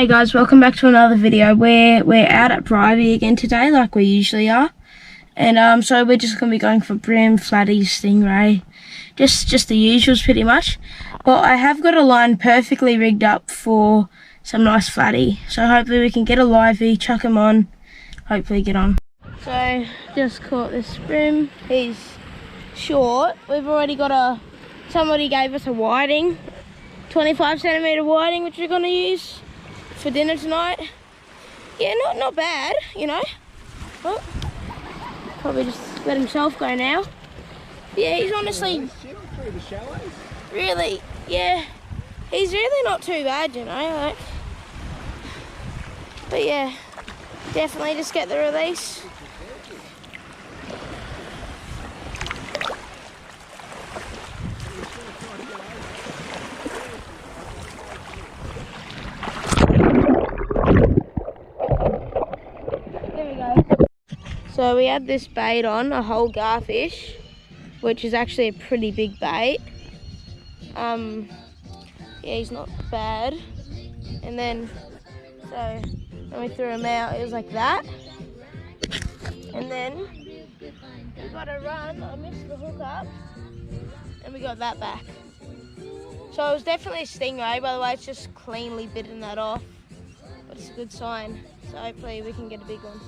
Hey guys, welcome back to another video. We're out at Bribe again today, like we usually are, and so we're just gonna be going for brim, flatties, stingray, just the usuals pretty much. But I have got a line perfectly rigged up for some nice flatty, so hopefully we can get a livey, chuck him on, hopefully get on. So just caught this brim. He's short. We've already got somebody gave us a whiting, 25 centimeter whiting, which we're gonna use for dinner tonight. Yeah, not bad, you know. Oh, probably just let himself go now. Yeah, he's honestly really, yeah, he's really not too bad, you know, like. But yeah, definitely just get the release. So we had this bait on, a whole garfish, which is actually a pretty big bait. Yeah, he's not bad. And then, so when we threw him out, it was like that. And then we got a run, I missed the hook up, and we got that back. So it was definitely a stingray, by the way, it's just cleanly bitten that off. But it's a good sign, so hopefully we can get a big one.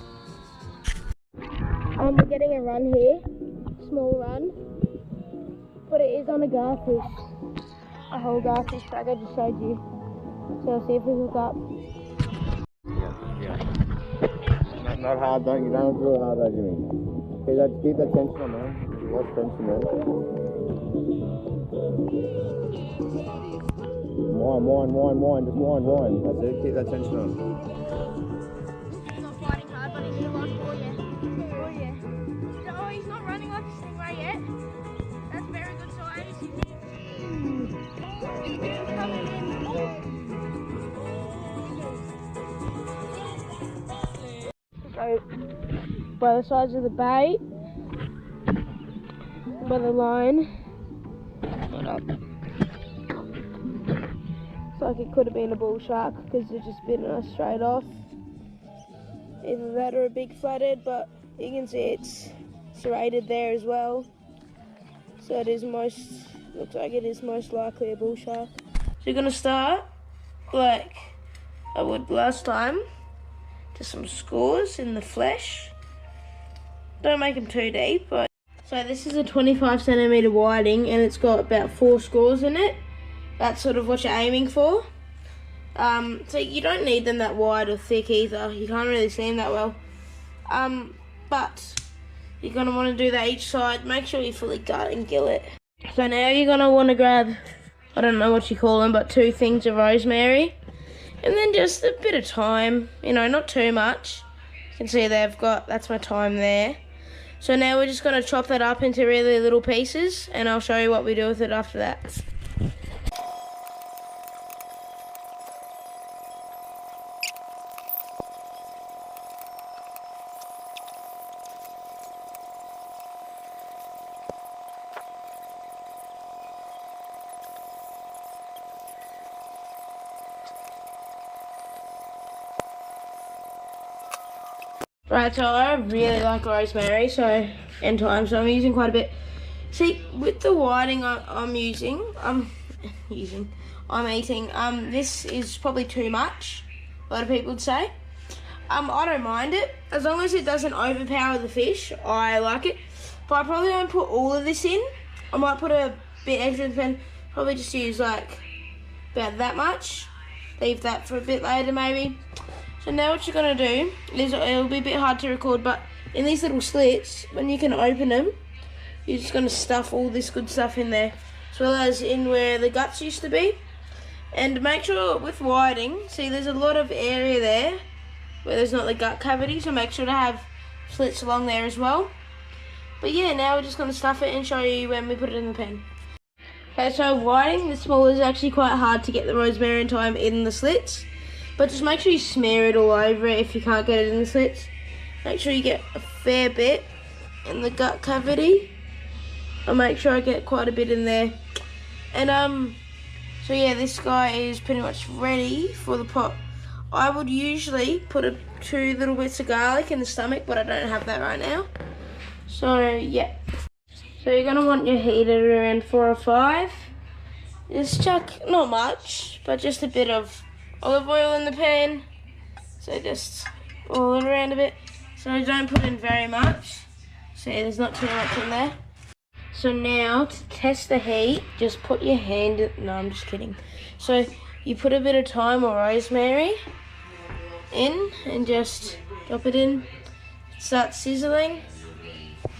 We're getting a run here, small run, but it is on a garfish, a whole garfish bag I just showed you. So I'll see if we hook up. Yeah. Not hard, you don't drill hard as you mean. Keep that tension on, man. There's a lot of tension there. Wind, just wind. That's it, keep that tension on. He's not fighting hard, but he's in a lot for you. Oh, he's not running like a stingray yet. That's a very good size. It's coming in. So, by the size of the bait, by the line, hold up. It's like it could have been a bull shark because they're just bitten us straight off. Either that or a big flathead, but you can see it's serrated there as well. So it is looks like it is most likely a bull shark. So you're gonna start like I would last time. Just some scores in the flesh. Don't make them too deep, but so this is a 25 centimeter whiting and it's got about 4 scores in it. That's sort of what you're aiming for. So you don't need them that wide or thick either. You can't really see them that well. But you're going to want to do that each side. Make sure you fully gut and gill it. So now you're going to want to grab, I don't know what you call them, but 2 things of rosemary. And then just a bit of thyme, you know, not too much. You can see that's my thyme there. So now we're just going to chop that up into really little pieces and I'll show you what we do with it after that. Right, so I really like rosemary, and thyme, so I'm using quite a bit. See, with the whiting I'm eating, this is probably too much, a lot of people would say. I don't mind it, as long as it doesn't overpower the fish, I like it. But I probably won't put all of this in. I might put a bit extra, and probably just use like about that much. Leave that for a bit later maybe. So now what you're going to do is, it'll be a bit hard to record, but in these little slits, when you can open them, you're just going to stuff all this good stuff in there, as well as in where the guts used to be. And make sure with whiting, see there's a lot of area there where there's not the gut cavity, so make sure to have slits along there as well. But yeah, now we're just going to stuff it and show you when we put it in the pen. Okay, so whiting, the small is actually quite hard to get the rosemary and thyme in the slits. But just make sure you smear it all over it if you can't get it in the slits. Make sure you get a fair bit in the gut cavity. I'll make sure I get quite a bit in there. And So yeah, this guy is pretty much ready for the pot. I would usually put 2 little bits of garlic in the stomach, but I don't have that right now. So yeah. So you're gonna want your heat at around 4 or 5. Just chuck, not much, but just a bit of olive oil in the pan. So just all it around a bit. So don't put in very much. See, there's not too much in there. So now to test the heat, just put your hand in, no, I'm just kidding. So you put a bit of thyme or rosemary in and just drop it in. Start sizzling.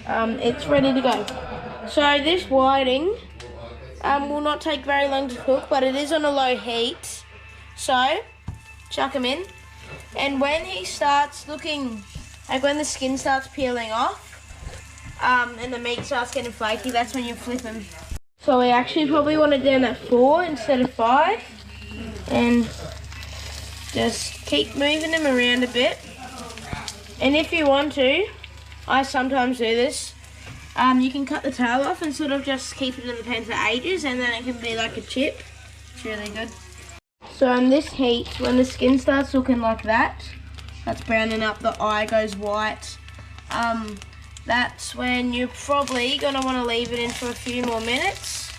It's ready to go. So this whiting will not take very long to cook, but it is on a low heat. So chuck them in. And when he starts looking, like when the skin starts peeling off, and the meat starts getting flaky, that's when you flip them. So we actually probably want it down at 4 instead of 5. And just keep moving them around a bit. And if you want to, I sometimes do this, you can cut the tail off and sort of just keep it in the pan for ages, and then it can be like a chip. It's really good. So in this heat, when the skin starts looking like that, that's browning up, the eye goes white, that's when you're probably going to want to leave it in for a few more minutes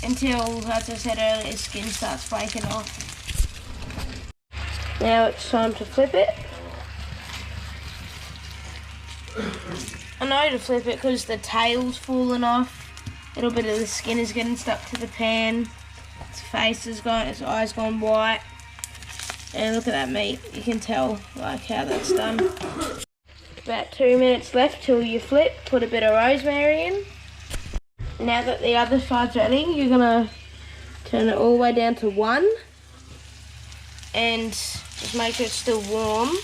until, as I said earlier, skin starts flaking off. Now it's time to flip it. I know to flip it because the tail's falling off. A little bit of the skin is getting stuck to the pan. Its face is gone, its eyes gone white. And look at that meat. You can tell like how that's done. About 2 minutes left till you flip. Put a bit of rosemary in. Now that the other side's ready, you're gonna turn it all the way down to 1. And just make sure it's still warm.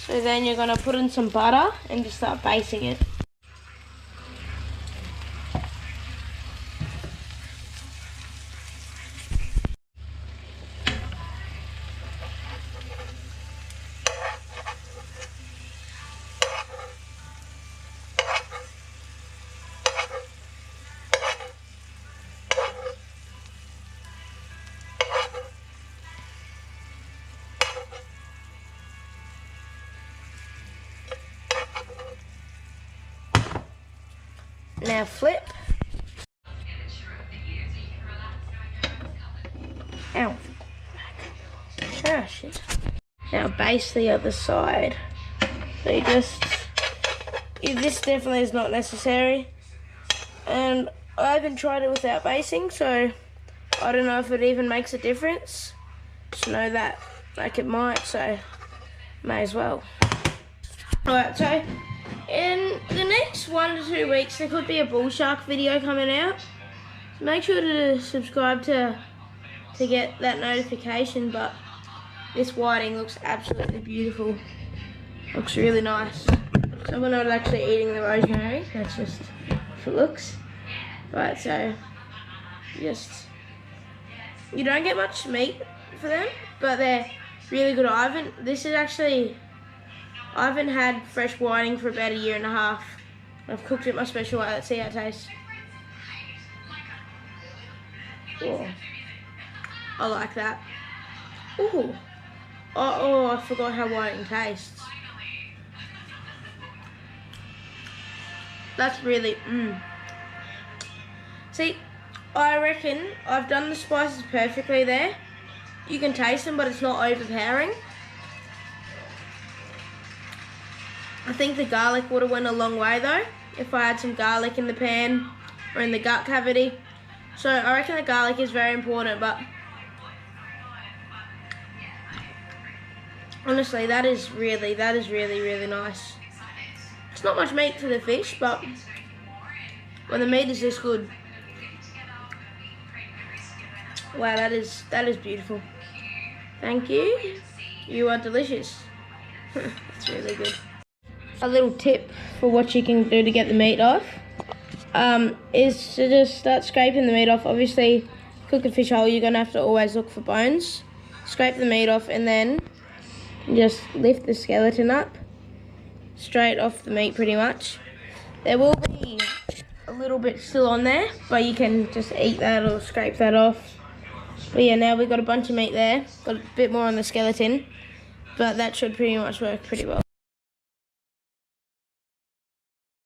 So then you're gonna put in some butter and just start basting it. Now flip. Ow. Ah, shit. Now baste the other side. So this definitely is not necessary. And I haven't tried it without basting, so I don't know if it even makes a difference. Just know that, like it might, so may as well. Alright, so in the next 1 to 2 weeks, there could be a bull shark video coming out. So make sure to subscribe to get that notification. But this whiting looks absolutely beautiful. Looks really nice. So we're not actually eating the rosemary. That's just for looks. Right, so you don't get much meat for them, but they're really good. I haven't had fresh whiting for about 1.5 years. I've cooked it my special way. Let's see how it tastes. Oh, I like that. Ooh. Oh, I forgot how whiting tastes. That's really, See, I reckon I've done the spices perfectly there. You can taste them, but it's not overpowering. I think the garlic would have went a long way though, if I had some garlic in the pan or in the gut cavity. So I reckon the garlic is very important, but honestly, that is really, really nice. It's not much meat to the fish, but when the meat is this good, wow, that is beautiful. Thank you. You are delicious. It's really good. A little tip for what you can do to get the meat off is to just start scraping the meat off. Obviously, cook a fish whole, you're going to have to always look for bones. Scrape the meat off and then just lift the skeleton up, straight off the meat pretty much. There will be a little bit still on there, but you can just eat that or scrape that off. But yeah, now we've got a bunch of meat there. Got a bit more on the skeleton. But that should pretty much work pretty well.